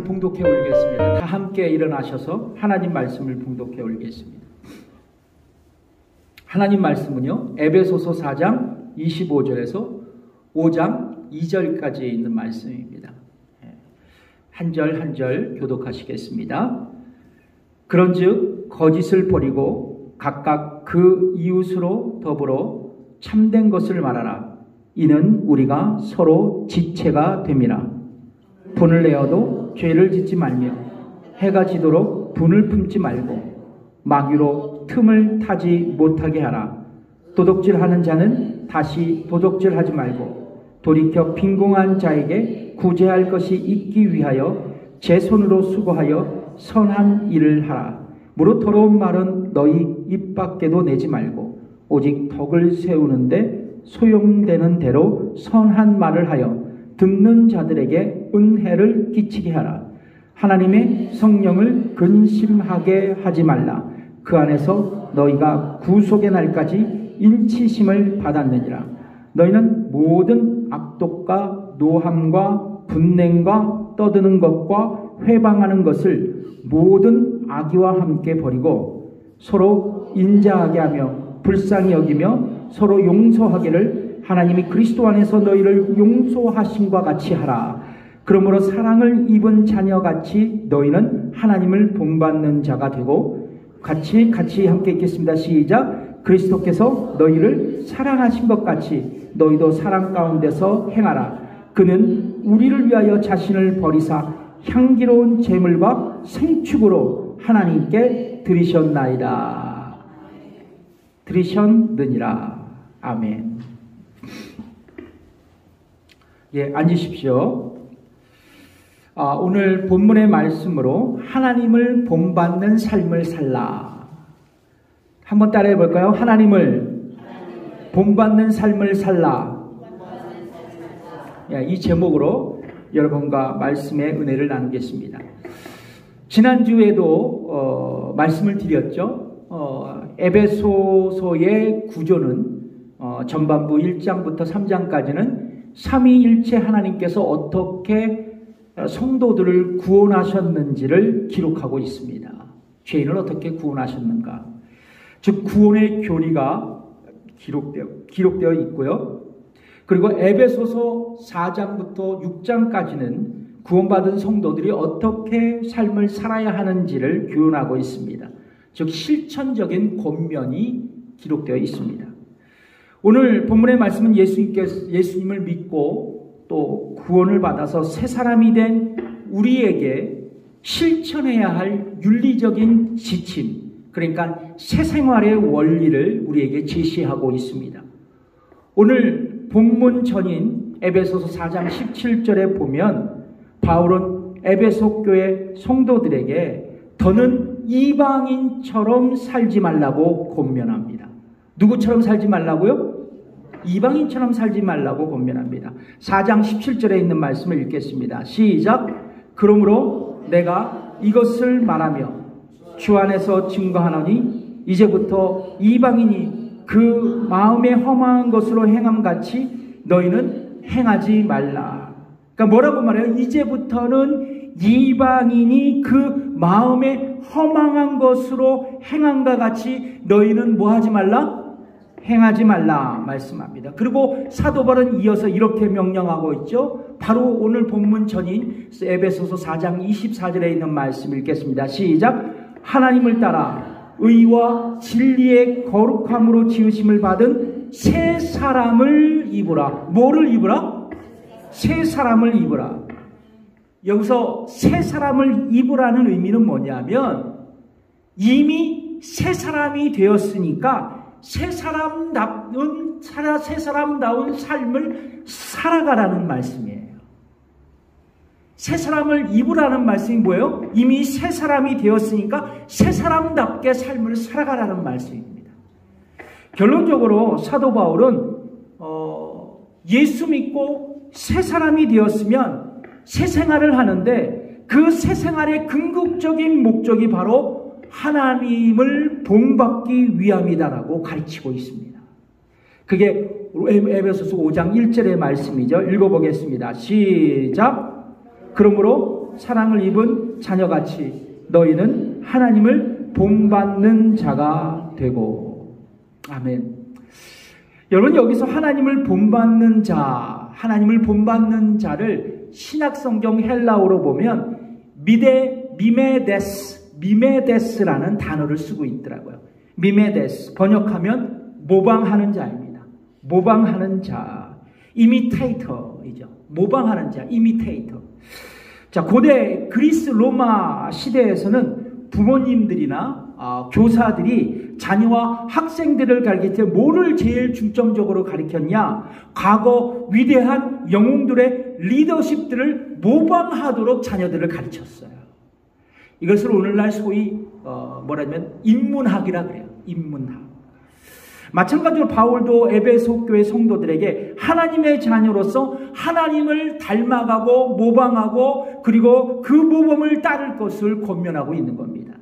말씀을 봉독해 올리겠습니다. 다 함께 일어나셔서 하나님 말씀을 봉독해 올리겠습니다. 하나님 말씀은요, 에베소서 4장 25절에서 5장 2절까지 있는 말씀입니다. 한 절 한 절 교독하시겠습니다. 그런즉 거짓을 버리고 각각 그 이웃으로 더불어 참된 것을 말하라. 이는 우리가 서로 지체가 됨이라. 분을 내어도 죄를 짓지 말며 해가 지도록 분을 품지 말고 마귀로 틈을 타지 못하게 하라. 도둑질하는 자는 다시 도둑질하지 말고 돌이켜 빈궁한 자에게 구제할 것이 있기 위하여 제 손으로 수고하여 선한 일을 하라. 무릇 더러운 말은 너희 입 밖에도 내지 말고 오직 덕을 세우는데 소용되는 대로 선한 말을 하여 듣는 자들에게 은혜를 끼치게 하라. 하나님의 성령을 근심하게 하지 말라. 그 안에서 너희가 구속의 날까지 인치심을 받았느니라. 너희는 모든 악독과 노함과 분냉과 떠드는 것과 회방하는 것을 모든 악의와 함께 버리고 서로 인자하게 하며 불쌍히 여기며 서로 용서하기를 하나님이 그리스도 안에서 너희를 용서하심과 같이 하라. 그러므로 사랑을 입은 자녀같이 너희는 하나님을 본받는 자가 되고 같이 함께 읽겠습니다. 시작. 그리스도께서 너희를 사랑하신 것 같이 너희도 사랑 가운데서 행하라. 그는 우리를 위하여 자신을 버리사 향기로운 제물과 생축으로 하나님께 드리셨나이다. 드리셨느니라. 아멘. 예, 앉으십시오. 오늘 본문의 말씀으로 하나님을 본받는 삶을 살라. 한번 따라해 볼까요? 하나님을 본받는 삶을 살라. 이 제목으로 여러분과 말씀의 은혜를 나누겠습니다. 지난주에도 말씀을 드렸죠. 에베소서의 구조는 전반부 1장부터 3장까지는 삼위일체 하나님께서 어떻게 성도들을 구원하셨는지를 기록하고 있습니다. 죄인을 어떻게 구원하셨는가. 즉 구원의 교리가 기록되어 있고요. 그리고 에베소서 4장부터 6장까지는 구원받은 성도들이 어떻게 삶을 살아야 하는지를 교훈하고 있습니다. 즉 실천적인 권면이 기록되어 있습니다. 오늘 본문의 말씀은 예수님을 믿고 또 구원을 받아서 새 사람이 된 우리에게 실천해야 할 윤리적인 지침, 그러니까 새 생활의 원리를 우리에게 제시하고 있습니다. 오늘 본문 전인 에베소서 4장 17절에 보면 바울은 에베소 교회 성도들에게 더는 이방인처럼 살지 말라고 권면합니다. 누구처럼 살지 말라고요? 이방인처럼 살지 말라고 권면합니다. 4장 17절에 있는 말씀을 읽겠습니다. 시작. 그러므로 내가 이것을 말하며 주 안에서 증거하노니 이제부터 이방인이 그 마음에 허망한 것으로 행함같이 너희는 행하지 말라. 그러니까 뭐라고 말해요? 이제부터는 이방인이 그 마음에 허망한 것으로 행함과 같이 너희는 뭐 하지 말라? 행하지 말라 말씀합니다. 그리고 사도 바울은 이어서 이렇게 명령하고 있죠. 바로 오늘 본문 전인 에베소서 4장 24절에 있는 말씀 읽겠습니다. 시작. 하나님을 따라 의와 진리의 거룩함으로 지으심을 받은 새 사람을 입으라. 뭐를 입으라? 새 사람을 입으라. 여기서 새 사람을 입으라는 의미는 뭐냐면 이미 새 사람이 되었으니까 새 사람다운 삶을 살아가라는 말씀이에요. 새 사람을 입으라는 말씀이 뭐예요? 이미 새 사람이 되었으니까 새 사람답게 삶을 살아가라는 말씀입니다. 결론적으로 사도 바울은 예수 믿고 새 사람이 되었으면 새 생활을 하는데 그 새 생활의 궁극적인 목적이 바로 하나님을 본받기 위함이다라고 가르치고 있습니다. 그게 에베소서 5장 1절의 말씀이죠. 읽어보겠습니다. 시작. 그러므로 사랑을 입은 자녀같이 너희는 하나님을 본받는 자가 되고. 아멘. 여러분, 여기서 하나님을 본받는 자, 하나님을 본받는 자를 신약성경 헬라어로 보면 미메데스라는 단어를 쓰고 있더라고요. 미메데스, 번역하면 모방하는 자입니다. 모방하는 자, 이미테이터이죠. 모방하는 자, 이미테이터. 자, 고대 그리스 로마 시대에서는 부모님들이나 교사들이 자녀와 학생들을 가르칠 때 뭐를 제일 중점적으로 가르쳤냐? 과거 위대한 영웅들의 리더십들을 모방하도록 자녀들을 가르쳤어요. 이것을 오늘날 소위 뭐라면 인문학이라 그래요. 인문학. 마찬가지로 바울도 에베소 교회 성도들에게 하나님의 자녀로서 하나님을 닮아가고 모방하고 그리고 그 모범을 따를 것을 권면하고 있는 겁니다.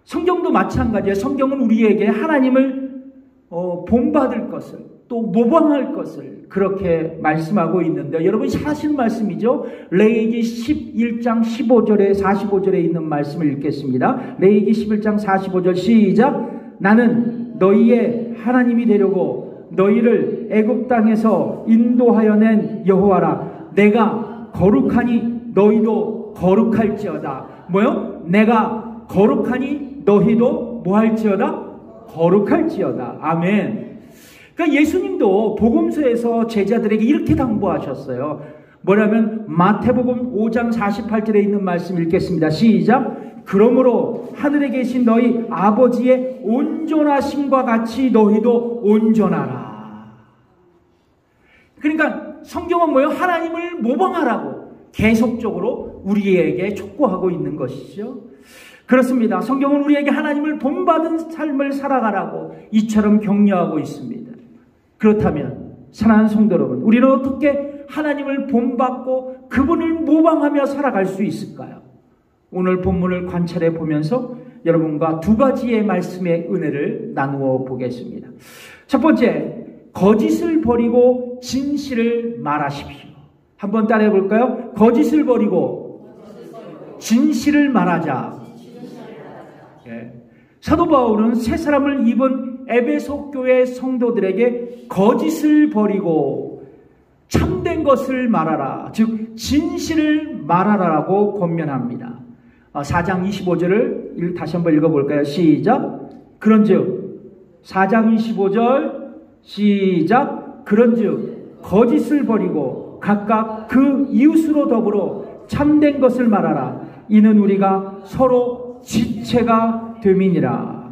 성경도 마찬가지예요. 성경은 우리에게 하나님을 본받을 것을 또 모방할 것을 그렇게 말씀하고 있는데, 여러분 잘 아시는 말씀이죠. 레위기 11장 15절에 45절에 있는 말씀을 읽겠습니다. 레위기 11장 45절 시작. 나는 너희의 하나님이 되려고 너희를 애굽 땅에서 인도하여 낸 여호와라. 내가 거룩하니 너희도 거룩할지어다. 뭐요? 내가 거룩하니 너희도 뭐할지어다? 거룩할지어다. 아멘. 그러니까 예수님도 복음서에서 제자들에게 이렇게 당부하셨어요. 뭐냐면 마태복음 5장 48절에 있는 말씀 읽겠습니다. 시작. 그러므로 하늘에 계신 너희 아버지의 온전하심과 같이 너희도 온전하라. 그러니까 성경은 뭐예요? 하나님을 모방하라고 계속적으로 우리에게 촉구하고 있는 것이죠. 그렇습니다. 성경은 우리에게 하나님을 본받은 삶을 살아가라고 이처럼 격려하고 있습니다. 그렇다면 사랑하는 성도 여러분, 우리는 어떻게 하나님을 본받고 그분을 모방하며 살아갈 수 있을까요? 오늘 본문을 관찰해 보면서 여러분과 두 가지의 말씀의 은혜를 나누어 보겠습니다. 첫 번째, 거짓을 버리고 진실을 말하십시오. 한번 따라해 볼까요? 거짓을 버리고 진실을 말하자. 예. 사도 바울은 새 사람을 입은 에베소 교회 성도들에게 거짓을 버리고 참된 것을 말하라, 즉 진실을 말하라라고 권면합니다. 4장 25절을 다시 한번 읽어볼까요? 시작. 그런즉 4장 25절 시작. 그런즉 거짓을 버리고 각각 그 이웃으로 더불어 참된 것을 말하라. 이는 우리가 서로 지체가 됨이니라.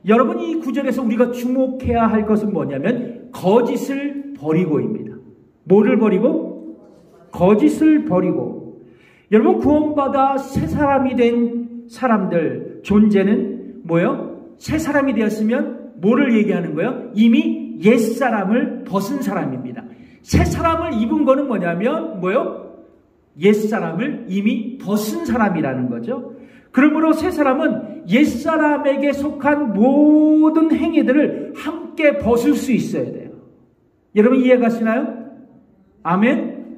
여러분, 이 구절에서 우리가 주목해야 할 것은 뭐냐면 거짓을 버리고입니다. 뭐를 버리고? 거짓을 버리고. 여러분, 구원받아 새 사람이 된 사람들 존재는 뭐예요? 새 사람이 되었으면 뭐를 얘기하는 거예요? 이미 옛사람을 벗은 사람입니다. 새 사람을 입은 거는 뭐냐면 뭐예요? 옛사람을 이미 벗은 사람이라는 거죠. 그러므로 새 사람은 옛사람에게 속한 모든 행위들을 함께 벗을 수 있어야 돼요. 여러분 이해가시나요? 아멘?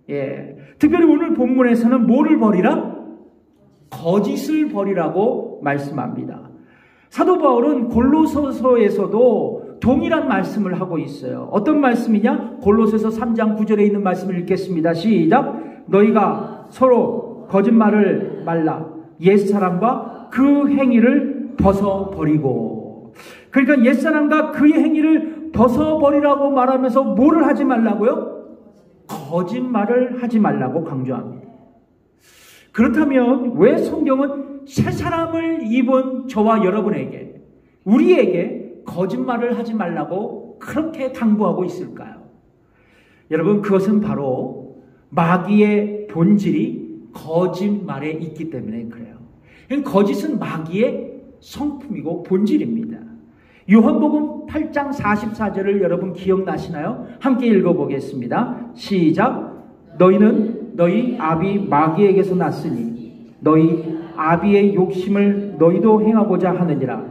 예. 특별히 오늘 본문에서는 뭐를 버리라? 거짓을 버리라고 말씀합니다. 사도 바울은 골로새서에서도 동일한 말씀을 하고 있어요. 어떤 말씀이냐? 골로새서 3장 9절에 있는 말씀을 읽겠습니다. 시작. 너희가 서로 거짓말을 말라. 옛사람과 그 행위를 벗어버리고. 그러니까 옛사람과 그의 행위를 벗어버리라고 말하면서 뭐를 하지 말라고요? 거짓말을 하지 말라고 강조합니다. 그렇다면 왜 성경은 새 사람을 입은 저와 여러분에게, 우리에게 거짓말을 하지 말라고 그렇게 당부하고 있을까요? 여러분, 그것은 바로 마귀의 본질이 거짓말에 있기 때문에 그래요. 거짓은 마귀의 성품이고 본질입니다. 요한복음 8장 44절을 여러분 기억나시나요? 함께 읽어보겠습니다. 시작. 너희는 너희 아비 마귀에게서 났으니 너희 아비의 욕심을 너희도 행하고자 하느니라.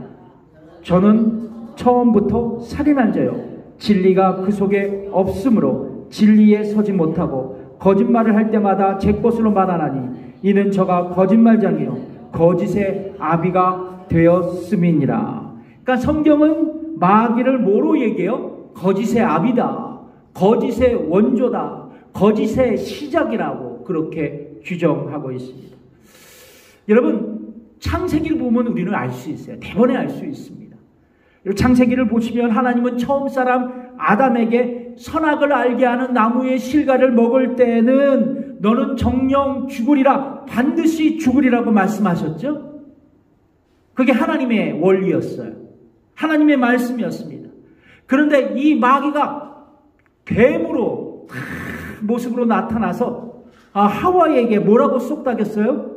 저는 처음부터 살인한 자요 진리가 그 속에 없으므로 진리에 서지 못하고 거짓말을 할 때마다 제 것으로 말하나니 이는 저가 거짓말장이요 거짓의 아비가 되었음이니라. 그러니까 성경은 마귀를 뭐로 얘기해요? 거짓의 아비다, 거짓의 원조다, 거짓의 시작이라고 그렇게 규정하고 있습니다. 여러분, 창세기를 보면 우리는 알 수 있어요. 대번에 알 수 있습니다. 창세기를 보시면 하나님은 처음 사람 아담에게 선악을 알게 하는 나무의 실과를 먹을 때에는 너는 정령 죽으리라, 반드시 죽으리라고 말씀하셨죠? 그게 하나님의 원리였어요. 하나님의 말씀이었습니다. 그런데 이 마귀가 뱀으로 모습으로 나타나서 하와에게 뭐라고 쏙닥였어요?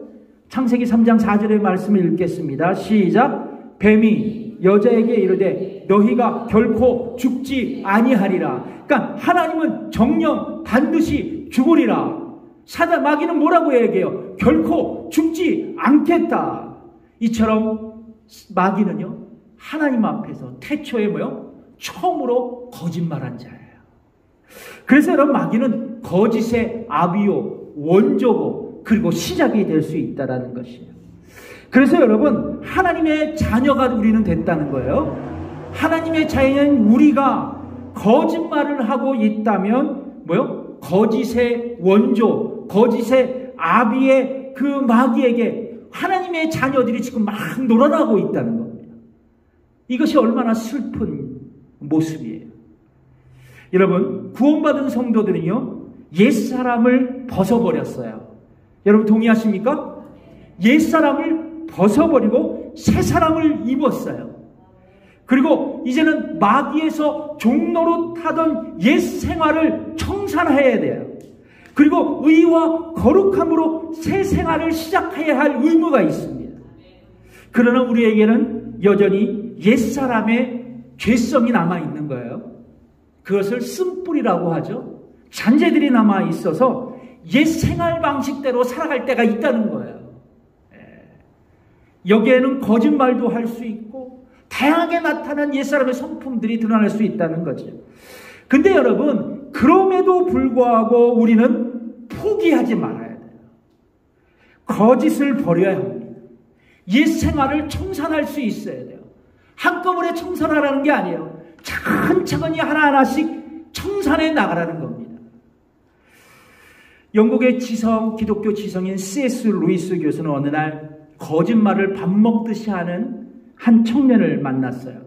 창세기 3장 4절의 말씀을 읽겠습니다. 시작. 뱀이 여자에게 이르되 너희가 결코 죽지 아니하리라. 그러니까 하나님은 정령 반드시 죽으리라. 사단 마귀는 뭐라고 얘기해요? 결코 죽지 않겠다. 이처럼 마귀는요, 하나님 앞에서 태초에 뭐요? 처음으로 거짓말한 자예요. 그래서 여러분, 마귀는 거짓의 아비요 원조고 그리고 시작이 될 수 있다는 것이에요. 그래서 여러분, 하나님의 자녀가 우리는 됐다는 거예요. 하나님의 자녀인 우리가 거짓말을 하고 있다면 뭐요? 거짓의 원조, 거짓의 아비의 그 마귀에게 하나님의 자녀들이 지금 막 놀아나고 있다는 겁니다. 이것이 얼마나 슬픈 모습이에요. 여러분, 구원받은 성도들은요, 옛사람을 벗어버렸어요. 여러분 동의하십니까? 옛사람을 벗어버리고 새사람을 입었어요. 그리고 이제는 마귀에서 종노릇하던 옛 생활을 청산해야 돼요. 그리고 의와 거룩함으로 새 생활을 시작해야 할 의무가 있습니다. 그러나 우리에게는 여전히 옛사람의 죄성이 남아있는 거예요. 그것을 쓴뿌리라고 하죠. 잔재들이 남아있어서 옛 생활 방식대로 살아갈 때가 있다는 거예요. 여기에는 거짓말도 할 수 있고 다양하게 나타난 옛사람의 성품들이 드러날 수 있다는 거죠. 근데 여러분, 그럼에도 불구하고 우리는 포기하지 말아야 돼요. 거짓을 버려야 합니다. 옛 생활을 청산할 수 있어야 돼요. 한꺼번에 청산하라는 게 아니에요. 차근차근히 하나하나씩 청산해 나가라는 겁니다. 영국의 기독교 지성인 C.S. 루이스 교수는 어느 날 거짓말을 밥 먹듯이 하는 한 청년을 만났어요.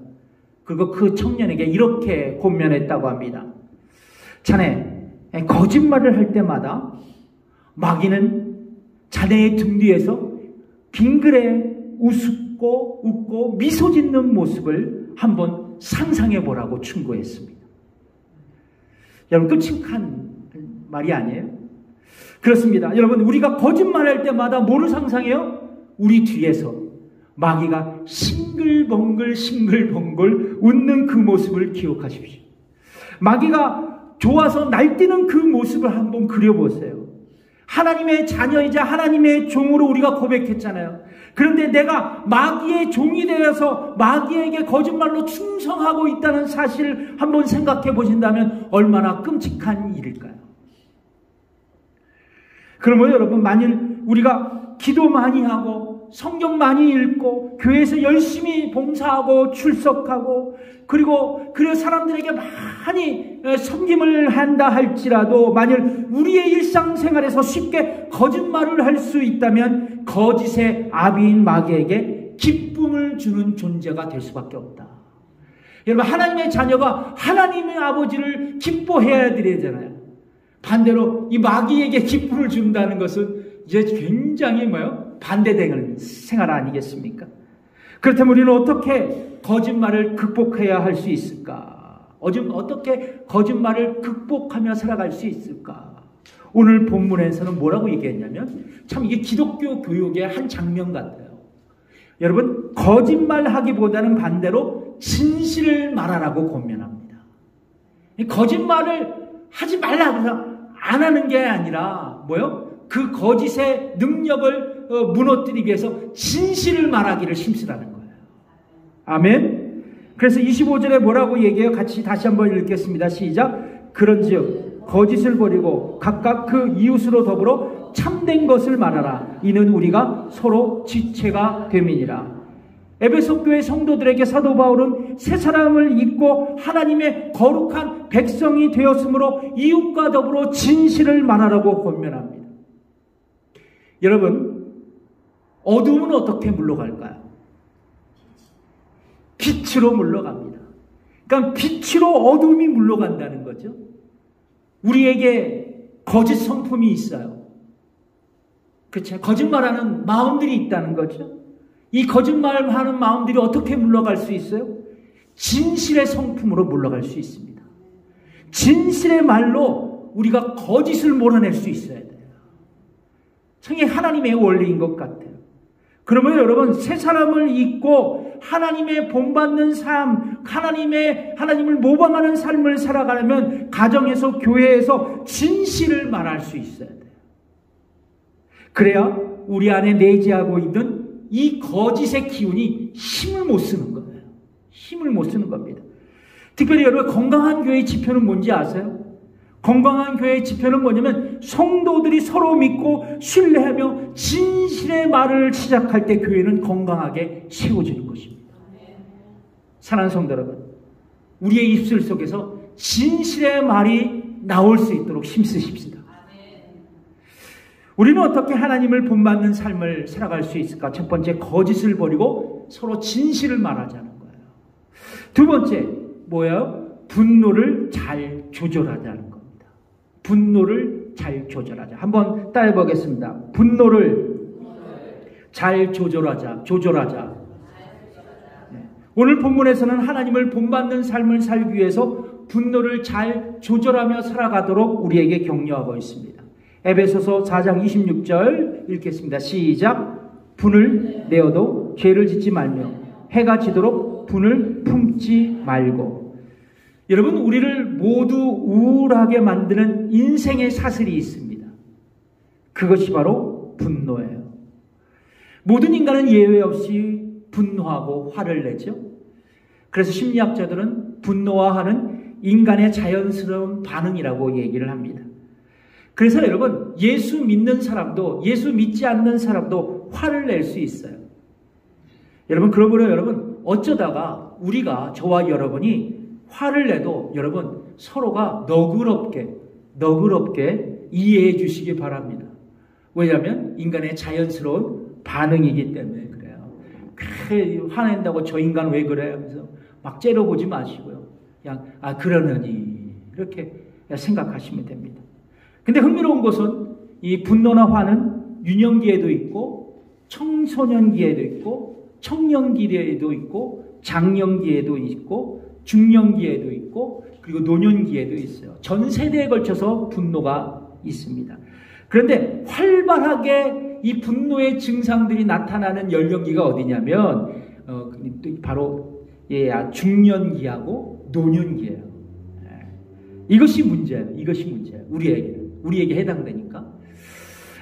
그리고 그 청년에게 이렇게 권면했다고 합니다. 자네, 거짓말을 할 때마다 마귀는 자네의 등 뒤에서 빙그레 웃고 미소 짓는 모습을 한번 상상해 보라고 충고했습니다. 여러분, 끔찍한 말이 아니에요? 그렇습니다. 여러분, 우리가 거짓말할 때마다 뭐를 상상해요? 우리 뒤에서 마귀가 싱글벙글 웃는 그 모습을 기억하십시오. 마귀가 좋아서 날뛰는 그 모습을 한번 그려보세요. 하나님의 자녀이자 하나님의 종으로 우리가 고백했잖아요. 그런데 내가 마귀의 종이 되어서 마귀에게 거짓말로 충성하고 있다는 사실을 한번 생각해 보신다면 얼마나 끔찍한 일일까요? 그러면 여러분, 만일 우리가 기도 많이 하고 성경 많이 읽고 교회에서 열심히 봉사하고 출석하고 그리고 사람들에게 많이 섬김을 한다 할지라도 만일 우리의 일상생활에서 쉽게 거짓말을 할 수 있다면 거짓의 아비인 마귀에게 기쁨을 주는 존재가 될 수밖에 없다. 여러분, 하나님의 자녀가 하나님의 아버지를 기뻐해야 되잖아요. 반대로 이 마귀에게 기쁨을 준다는 것은 이제 굉장히 반대되는 생활 아니겠습니까? 그렇다면 우리는 어떻게 거짓말을 극복해야 할 수 있을까? 어떻게 거짓말을 극복하며 살아갈 수 있을까? 오늘 본문에서는 뭐라고 얘기했냐면 참 이게 기독교 교육의 한 장면 같아요. 여러분, 거짓말하기보다는 반대로 진실을 말하라고 권면합니다. 이 거짓말을 하지 말라 그래서 안 하는 게 아니라 그 거짓의 능력을 무너뜨리기 위해서 진실을 말하기를 힘쓰라는 거예요. 아멘. 그래서 25절에 뭐라고 얘기해요? 같이 다시 한번 읽겠습니다. 시작. 그런즉 거짓을 버리고 각각 그 이웃으로 더불어 위하여 참된 것을 말하라. 이는 우리가 서로 지체가 됨이니라. 에베소 교회 성도들에게 사도 바울은 새 사람을 입고 하나님의 거룩한 백성이 되었으므로 이웃과 더불어 진실을 말하라고 권면합니다. 여러분, 어둠은 어떻게 물러갈까요? 빛으로 물러갑니다. 그러니까 빛으로 어둠이 물러간다는 거죠. 우리에게 거짓 성품이 있어요. 그렇죠? 거짓말하는 마음들이 있다는 거죠. 이 거짓말하는 마음들이 어떻게 물러갈 수 있어요? 진실의 성품으로 물러갈 수 있습니다. 진실의 말로 우리가 거짓을 몰아낼 수 있어야 돼요. 청이 하나님의 원리인 것 같아요. 그러면 여러분, 새 사람을 입고 하나님의 본받는 삶, 하나님을 모방하는 삶을 살아가려면 가정에서, 교회에서 진실을 말할 수 있어야 돼요. 그래야 우리 안에 내재하고 있는 이 거짓의 기운이 힘을 못 쓰는 거예요. 힘을 못 쓰는 겁니다. 특별히 여러분, 건강한 교회의 지표는 뭔지 아세요? 건강한 교회의 지표는 뭐냐면 성도들이 서로 믿고 신뢰하며 진실의 말을 시작할 때 교회는 건강하게 세워지는 것입니다. 사랑하는 성도 여러분, 우리의 입술 속에서 진실의 말이 나올 수 있도록 힘쓰십시다. 우리는 어떻게 하나님을 본받는 삶을 살아갈 수 있을까? 첫 번째, 거짓을 버리고 서로 진실을 말하자는 거예요. 두 번째, 뭐예요? 분노를 잘 조절하자는 겁니다. 분노를 잘 조절하자. 한번 따라해 보겠습니다. 분노를 잘 조절하자. 네. 오늘 본문에서는 하나님을 본받는 삶을 살기 위해서 분노를 잘 조절하며 살아가도록 우리에게 격려하고 있습니다. 에베소서 4장 26절 읽겠습니다. 시작. 분을 내어도 죄를 짓지 말며 해가 지도록 분을 품지 말고. 여러분, 우리를 모두 우울하게 만드는 인생의 사슬이 있습니다. 그것이 바로 분노예요. 모든 인간은 예외 없이 분노하고 화를 내죠. 그래서 심리학자들은 분노와 화는 인간의 자연스러운 반응이라고 얘기를 합니다. 그래서 여러분, 예수 믿는 사람도 예수 믿지 않는 사람도 화를 낼 수 있어요. 여러분, 그러므로 여러분, 어쩌다가 우리가, 저와 여러분이 화를 내도 여러분 서로가 너그럽게 이해해 주시기 바랍니다. 왜냐하면 인간의 자연스러운 반응이기 때문에 그래요. 그래, 화낸다고 저 인간 왜 그래? 하면서 막 째려보지 마시고요. 그냥 그러느니 이렇게 생각하시면 됩니다. 근데 흥미로운 것은 이 분노나 화는 유년기에도 있고 청소년기에도 있고 청년기에도 있고 장년기에도 있고 중년기에도 있고 그리고 노년기에도 있어요. 전 세대에 걸쳐서 분노가 있습니다. 그런데 활발하게 이 분노의 증상들이 나타나는 연령기가 어디냐면 바로 중년기하고 노년기예요. 이것이 문제예요. 우리에게 해당되니까.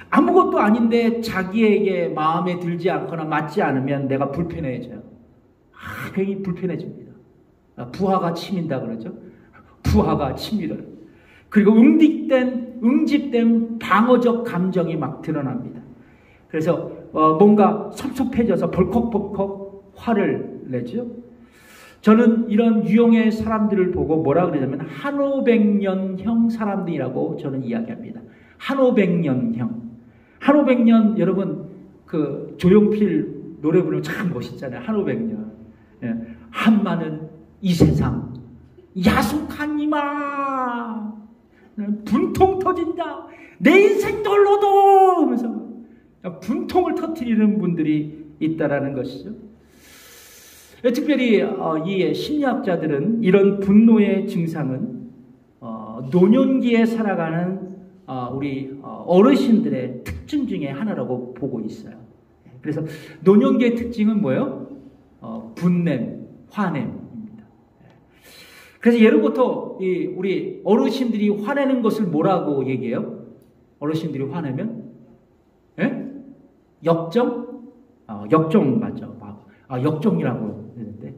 아무것도 아닌데 자기에게 마음에 들지 않거나 맞지 않으면 내가 불편해져요. 굉장히 불편해집니다. 부하가 치민다 그러죠. 부하가 치밀어요. 그리고 응집된 방어적 감정이 막 드러납니다. 그래서 뭔가 섭섭해져서 벌컥벌컥 화를 내죠. 저는 이런 유형의 사람들을 보고 뭐라 그러냐면 한오백년형 사람들이라고 저는 이야기합니다. 한오백년형. 한오백년 여러분 그 조용필 노래 부르면 참 멋있잖아요. 한오백년. 예. 한마는 이 세상 야속한 이마 분통 터진다. 내 인생 돌로도 하면서 분통을 터뜨리는 분들이 있다라는 것이죠. 특별히 이 심리학자들은 이런 분노의 증상은 노년기에 살아가는 우리 어르신들의 특징 중에 하나라고 보고 있어요. 그래서 노년기의 특징은 뭐예요? 분냄, 화냄입니다. 그래서 예로부터 우리 어르신들이 화내는 것을 뭐라고 얘기해요? 어르신들이 화내면? 예? 역정? 역정 맞죠? 역정이라고 했는데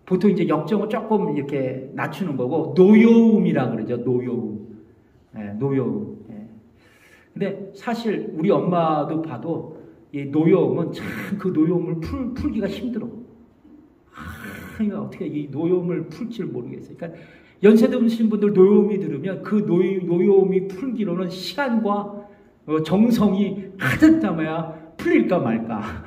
보통 이제 역정을 조금 이렇게 낮추는 거고 노여움이라 그러죠. 노여움. 예, 노여움. 예. 근데 사실 우리 엄마도 봐도 이 노여움은 참 그 노여움을 풀기가 힘들어. 어떻게 이 노여움을 풀지를 모르겠어요. 그러니까 연세 드신 분들 노여움이 들으면 그 노여움이 풀기로는 시간과 정성이 가득 담아야 풀릴까 말까.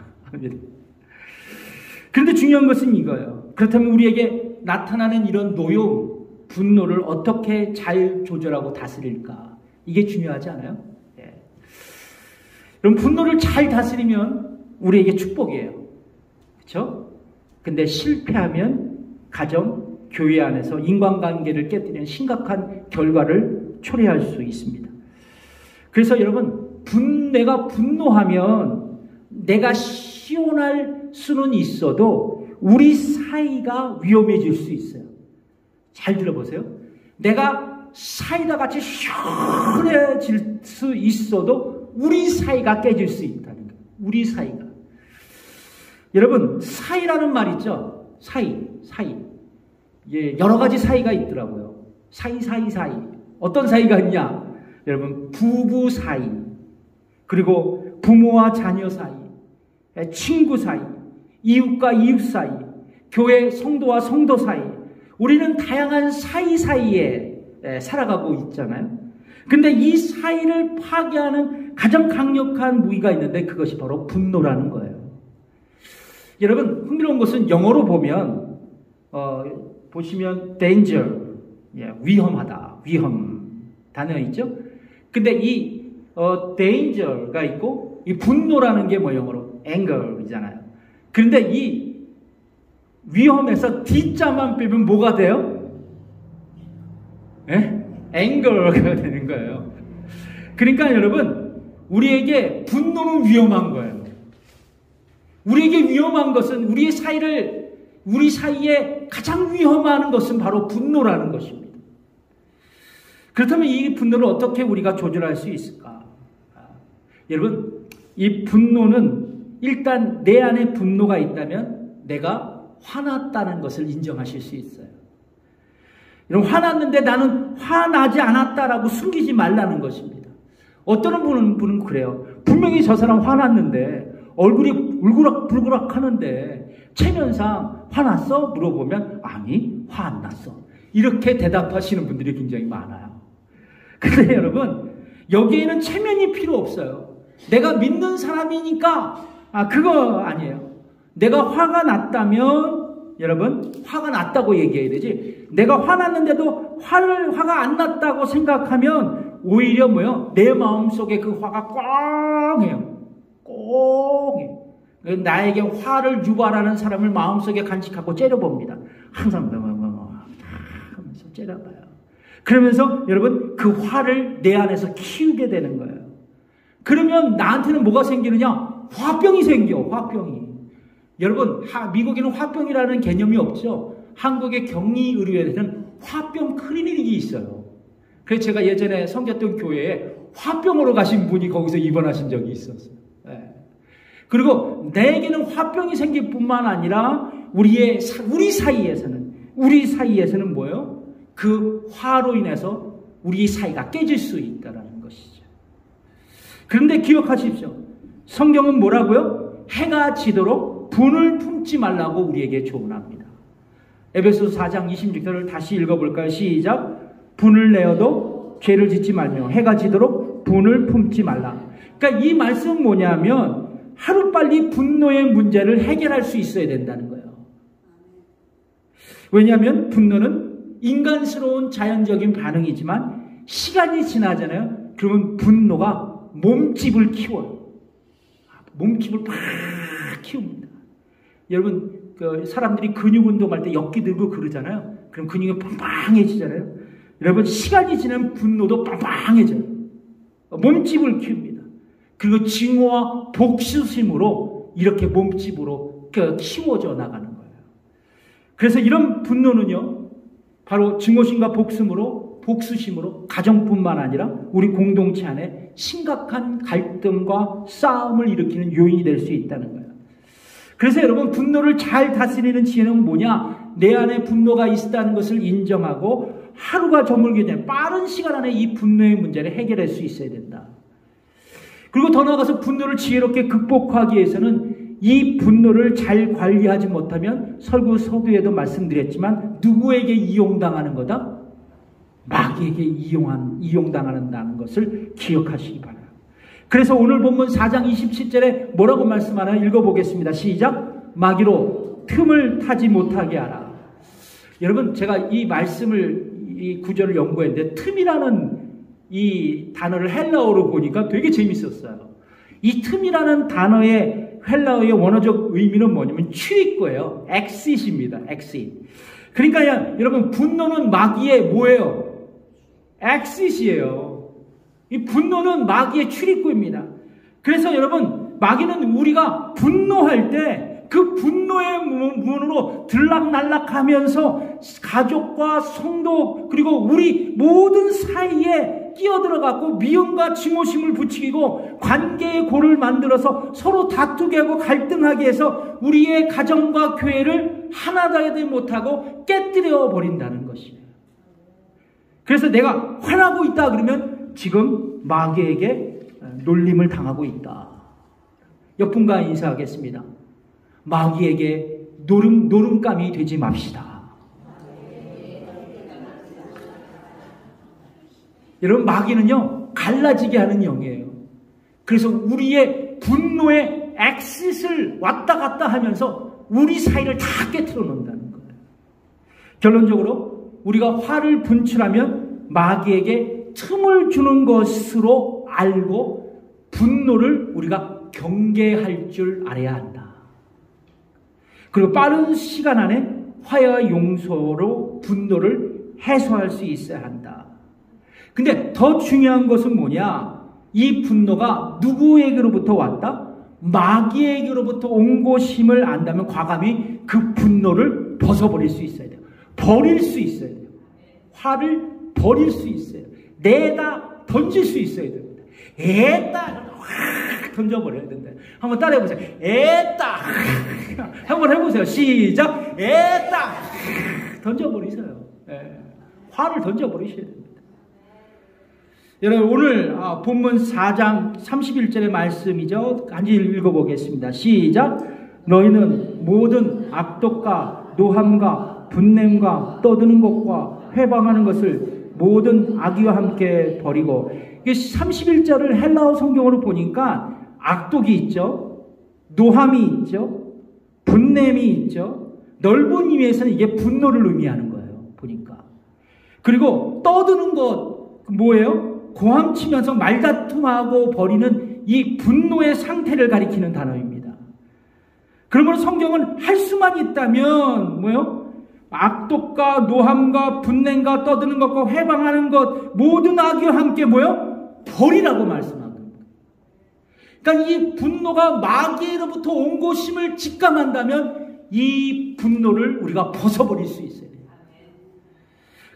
그런데 중요한 것은 이거예요. 그렇다면 우리에게 나타나는 이런 노여움, 분노를 어떻게 잘 조절하고 다스릴까? 이게 중요하지 않아요? 예. 그럼 분노를 잘 다스리면 우리에게 축복이에요. 그렇죠? 근데 실패하면 가정, 교회 안에서 인간관계를 깨뜨리는 심각한 결과를 초래할 수 있습니다. 그래서 여러분, 내가 분노하면 내가 시원할 수는 있어도 우리 사이가 위험해질 수 있어요. 잘 들어보세요. 내가 사이다 같이 시원해질 수 있어도 우리 사이가 깨질 수 있다는 거예요. 우리 사이가. 여러분, 사이라는 말 있죠? 사이. 예, 여러 가지 사이가 있더라고요. 사이. 어떤 사이가 있냐? 여러분, 부부 사이, 그리고 부모와 자녀 사이, 친구 사이, 이웃과 이웃 사이, 교회 성도와 성도 사이, 우리는 다양한 사이에 살아가고 있잖아요. 근데 이 사이를 파괴하는 가장 강력한 무기가 있는데 그것이 바로 분노라는 거예요. 여러분, 흥미로운 것은 영어로 보면 보시면 danger, 위험하다, 위험 단어가 있죠. 근데 이 danger가 있고 이 분노라는 게 뭐 영어로 anger이잖아요. 그런데 이 위험에서 D자만 빼면 뭐가 돼요? 예? anger가 되는 거예요. 그러니까 여러분, 우리에게 분노는 위험한 거예요. 우리에게 위험한 것은 우리 사이에 가장 위험한 것은 바로 분노라는 것입니다. 그렇다면 이 분노를 어떻게 우리가 조절할 수 있을까? 여러분, 이 분노는 일단 내 안에 분노가 있다면 내가 화났다는 것을 인정하실 수 있어요. 여러분, 화났는데 나는 화나지 않았다라고 숨기지 말라는 것입니다. 어떤 분은 그래요. 분명히 저 사람 화났는데 얼굴이 울그락불그락 하는데 체면상 화났어? 물어보면 아니, 화 안 났어. 이렇게 대답하시는 분들이 굉장히 많아요. 근데 여러분, 여기에는 체면이 필요 없어요. 내가 믿는 사람이니까 그거 아니에요. 내가 화가 났다면 여러분, 화가 났다고 얘기해야 되지. 내가 화났는데도 화가 안 났다고 생각하면 오히려 뭐요? 내 마음속에 그 화가 꽝해요. 꽁해. 나에게 화를 유발하는 사람을 마음속에 간직하고 째려봅니다. 항상 하면서 째려봐요. 그러면서 여러분, 그 화를 내 안에서 키우게 되는 거예요. 그러면 나한테는 뭐가 생기느냐? 화병이 생겨. 화병이. 여러분, 미국에는 화병이라는 개념이 없죠. 한국의 격리의료에는 화병 클리닉이 있어요. 그래서 제가 예전에 섬겼던 교회에 화병으로 가신 분이 거기서 입원하신 적이 있었어요. 네. 그리고 내게는 화병이 생길 뿐만 아니라 우리 사이에서는 뭐예요? 그 화로 인해서 우리 사이가 깨질 수 있다는 것이죠. 그런데 기억하십시오. 성경은 뭐라고요? 해가 지도록 분을 품지 말라고 우리에게 조언합니다. 에베소서 4장 26절을 다시 읽어볼까요? 시작. 분을 내어도 죄를 짓지 말며 해가 지도록 분을 품지 말라. 그러니까 이 말씀은 뭐냐면 하루빨리 분노의 문제를 해결할 수 있어야 된다는 거예요. 왜냐하면 분노는 인간스러운 자연적인 반응이지만 시간이 지나잖아요. 그러면 분노가 몸집을 키워요. 몸집을 팍 키웁니다. 여러분, 사람들이 근육 운동할 때 역기 들고 그러잖아요. 그럼 근육이 빵빵해지잖아요. 여러분, 시간이 지나면 분노도 빵빵해져요. 몸집을 키웁니다. 그리고 징후와 복수심으로 이렇게 몸집으로 키워져 나가는 거예요. 그래서 이런 분노는요, 바로 증오심과 복수심으로 가정뿐만 아니라 우리 공동체 안에 심각한 갈등과 싸움을 일으키는 요인이 될 수 있다는 거예요. 그래서 여러분, 분노를 잘 다스리는 지혜는 뭐냐? 내 안에 분노가 있다는 것을 인정하고 하루가 저물기 전에 빠른 시간 안에 이 분노의 문제를 해결할 수 있어야 된다. 그리고 더 나아가서 분노를 지혜롭게 극복하기 위해서는 이 분노를 잘 관리하지 못하면 설교 서두에도 말씀드렸지만 누구에게 이용당하는 거다? 마귀에게 이용당하는 것을 기억하시기 바랍니다. 그래서 오늘 본문 4장 27절에 뭐라고 말씀하나요? 읽어보겠습니다. 시작. 마귀로 틈을 타지 못하게 하라. 여러분, 제가 이 말씀을, 이 구절을 연구했는데 틈이라는 이 단어를 헬라어로 보니까 되게 재밌었어요. 이 틈이라는 단어의 헬라어의 원어적 의미는 뭐냐면 출입구예요. exit입니다. exit. 그러니까 여러분, 분노는 마귀의 뭐예요? exit이에요. 이 분노는 마귀의 출입구입니다. 그래서 여러분, 마귀는 우리가 분노할 때 그 분노의 문으로 들락날락하면서 가족과 성도 그리고 우리 모든 사이에 끼어들어가고 미움과 증오심을 부추기고 관계의 골을 만들어서 서로 다투게 하고 갈등하게 해서 우리의 가정과 교회를 하나 되지 못하고 깨뜨려 버린다는 것이에요. 그래서 내가 화나고 있다 그러면 지금 마귀에게 놀림을 당하고 있다. 옆분과 인사하겠습니다. 마귀에게 노름감이 되지 맙시다. 여러분, 마귀는요 갈라지게 하는 영이에요. 그래서 우리의 분노의 엑싯을 왔다 갔다 하면서 우리 사이를 다 깨트려 놓는다는 거예요. 결론적으로 우리가 화를 분출하면 마귀에게 틈을 주는 것으로 알고 분노를 우리가 경계할 줄 알아야 한다. 그리고 빠른 시간 안에 화해와 용서로 분노를 해소할 수 있어야 한다. 근데 더 중요한 것은 뭐냐? 이 분노가 누구에게로부터 왔다? 마귀에게로부터 온 것임을 안다면 과감히 그 분노를 벗어버릴 수 있어야 돼요. 버릴 수 있어야 돼요. 화를 버릴 수 있어요. 내다 던질 수 있어야 됩니다. 에따 확 던져버려야 된다. 한번 따라해보세요. 에따 한번 해보세요. 시작. 에따 던져버리세요. 예. 화를 던져버리셔야 됩니다. 여러분, 오늘 본문 4장 31절의 말씀이죠. 같이 읽어보겠습니다. 시작. 너희는 모든 악독과 노함과 분냄과 떠드는 것과 회방하는 것을 모든 악의와 함께 버리고, 31절을 헬라어 성경으로 보니까 악독이 있죠. 노함이 있죠. 분냄이 있죠. 넓은 의미에서는 이게 분노를 의미하는 거예요. 보니까. 그리고 떠드는 것 뭐예요? 고함치면서 말다툼하고 버리는 이 분노의 상태를 가리키는 단어입니다. 그러므로 성경은 할 수만 있다면 뭐예요? 악독과 노함과 분냄과 떠드는 것과 회방하는 것 모든 악의와 함께 뭐예요? 버리라고 말씀합니다. 그러니까 이 분노가 마귀로부터 온 것임을 직감한다면 이 분노를 우리가 벗어버릴 수 있어요.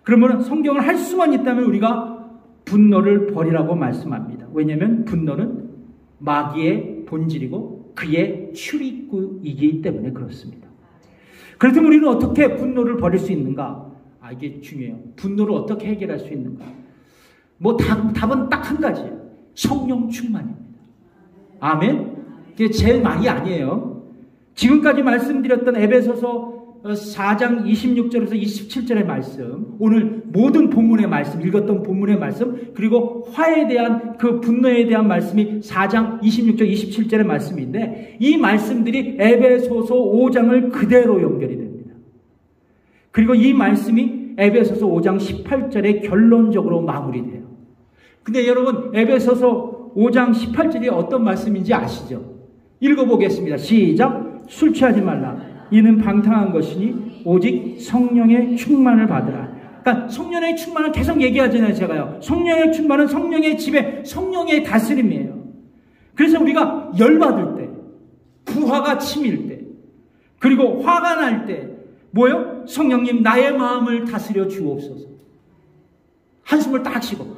그러면 성경을 할 수만 있다면 우리가 분노를 버리라고 말씀합니다. 왜냐하면 분노는 마귀의 본질이고 그의 출입구이기 때문에 그렇습니다. 그렇다면 우리는 어떻게 분노를 버릴 수 있는가? 이게 중요해요. 분노를 어떻게 해결할 수 있는가? 답은 딱 한 가지예요. 성령 충만입니다. 아멘? 이게 제 말이 아니에요. 지금까지 말씀드렸던 에베소서 4장 26절에서 27절의 말씀, 오늘 모든 본문의 말씀, 읽었던 본문의 말씀, 그리고 화에 대한 그 분노에 대한 말씀이 4장 26절, 27절의 말씀인데 이 말씀들이 에베소서 5장을 그대로 연결이 됩니다. 그리고 이 말씀이 에베소서 5장 18절에 결론적으로 마무리돼요. 근데 여러분, 에베소서 5장 18절이 어떤 말씀인지 아시죠? 읽어보겠습니다. 시작. 술 취하지 말라. 이는 방탕한 것이니 오직 성령의 충만을 받으라. 그러니까 성령의 충만을 계속 얘기하잖아요. 제가요. 성령의 충만은 성령의 지배, 성령의 다스림이에요. 그래서 우리가 열받을 때, 부하가 치밀 때, 그리고 화가 날 때 뭐예요? 성령님 나의 마음을 다스려 주옵소서. 한숨을 딱 쉬고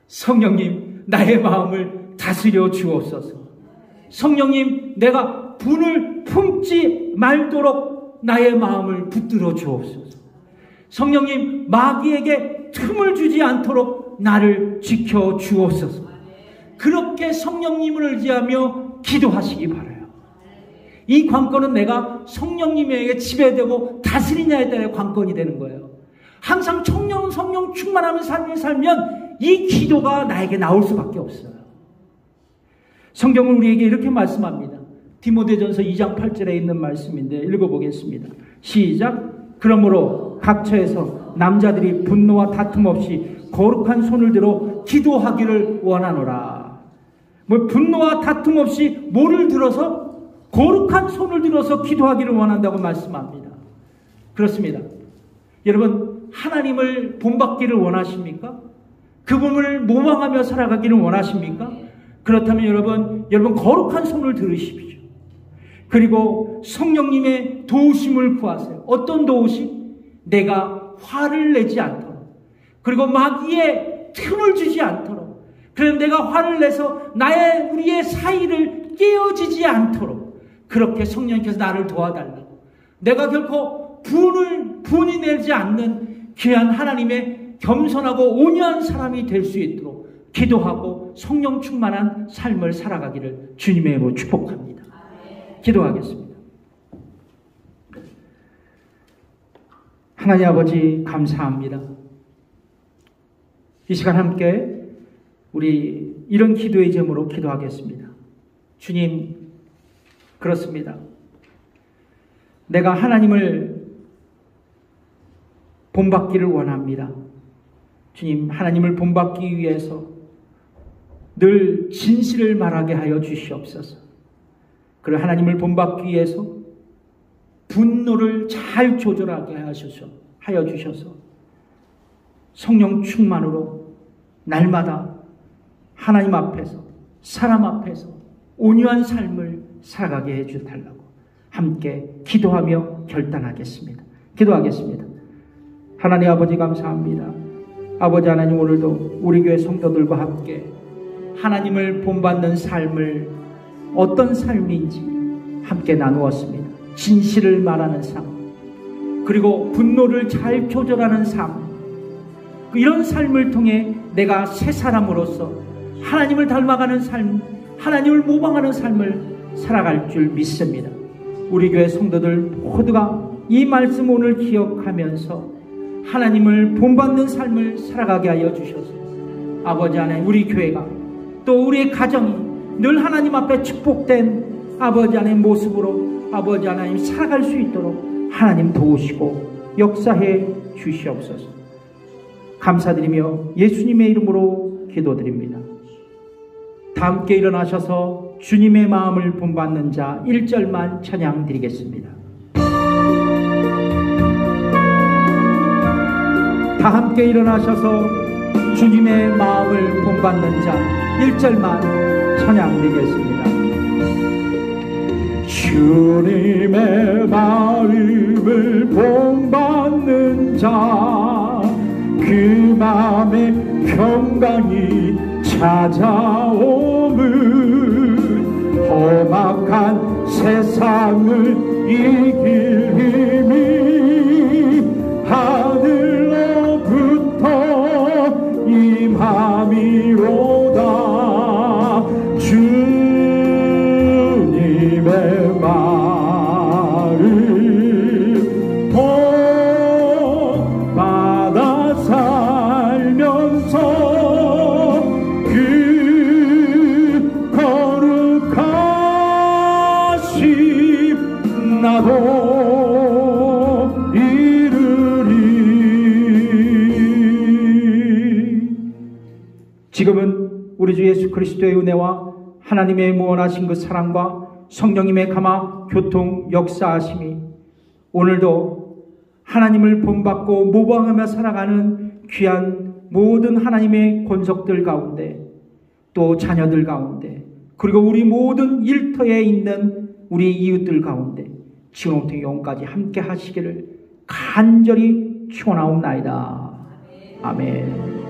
성령님 나의 마음을 다스려 주옵소서. 성령님 내가 분을 품지 말도록 나의 마음을 붙들어 주옵소서. 성령님 마귀에게 틈을 주지 않도록 나를 지켜 주옵소서. 그렇게 성령님을 의지하며 기도하시기 바라요. 이 관건은 내가 성령님에게 지배되고 다스리냐에 따라 관건이 되는 거예요. 항상 성령 충만하는 삶을 살면 이 기도가 나에게 나올 수밖에 없어요. 성경은 우리에게 이렇게 말씀합니다. 디모데전서 2장 8절에 있는 말씀인데 읽어보겠습니다. 시작. 그러므로 각처에서 남자들이 분노와 다툼 없이 거룩한 손을 들어 기도하기를 원하노라. 분노와 다툼 없이 뭐를 들어서? 거룩한 손을 들어서 기도하기를 원한다고 말씀합니다. 그렇습니다. 여러분, 하나님을 본받기를 원하십니까? 그분을 모방하며 살아가기를 원하십니까? 그렇다면 여러분 거룩한 손을 들으십시오. 그리고 성령님의 도우심을 구하세요. 어떤 도우심? 내가 화를 내지 않도록, 그리고 마귀에 틈을 주지 않도록, 그래서 내가 화를 내서 우리의 사이를 깨어지지 않도록 그렇게 성령님께서 나를 도와달라고, 내가 결코 분이 내지 않는 귀한 하나님의 겸손하고 온유한 사람이 될 수 있도록 기도하고 성령 충만한 삶을 살아가기를 주님의 이름으로 축복합니다. 기도하겠습니다. 하나님 아버지 감사합니다. 이 시간 함께 우리 이런 기도의 제목으로 기도하겠습니다. 주님, 그렇습니다. 내가 하나님을 본받기를 원합니다. 주님, 하나님을 본받기 위해서 늘 진실을 말하게 하여 주시옵소서. 그리고 하나님을 본받기 위해서 분노를 잘 조절하게 하여 주셔서 성령 충만으로 날마다 하나님 앞에서, 사람 앞에서 온유한 삶을 살아가게 해주달라고 함께 기도하며 결단하겠습니다. 기도하겠습니다. 하나님 아버지 감사합니다. 아버지 하나님, 오늘도 우리 교회 성도들과 함께 하나님을 본받는 삶을 어떤 삶인지 함께 나누었습니다. 진실을 말하는 삶, 그리고 분노를 잘 조절하는 삶, 이런 삶을 통해 내가 새 사람으로서 하나님을 닮아가는 삶, 하나님을 모방하는 삶을 살아갈 줄 믿습니다. 우리 교회 성도들 모두가 이 말씀 오늘 기억하면서 하나님을 본받는 삶을 살아가게 하여 주셔서 아버지 하나님, 우리 교회가 또 우리의 가정이 늘 하나님 앞에 축복된 아버지 하나님 모습으로 아버지 하나님 살아갈 수 있도록 하나님 도우시고 역사해 주시옵소서. 감사드리며 예수님의 이름으로 기도드립니다. 다 함께 일어나셔서 주님의 마음을 본받는 자 1절만 찬양 드리겠습니다. 다 함께 일어나셔서 주님의 마음을 본받는 자 1절만 찬양 드리겠습니다. 주님의 마음을 본받는 자, 그 마음에 평강이 찾아오는 험악한 세상을 이길 힘이 하늘로부터 임함이로다. 주님의 말을 본받아 살면서 그 거룩하심 나도 이르리. 지금은 우리 주 예수 그리스도의 은혜와 하나님의 무한하신 그 사랑과 성령님의 감화 교통 역사하심이 오늘도 하나님을 본받고 모방하며 살아가는 귀한 모든 하나님의 권속들 가운데, 또 자녀들 가운데, 그리고 우리 모든 일터에 있는 우리 이웃들 가운데 지금부터 영원까지 함께 하시기를 간절히 축원하옵나이다. 아멘.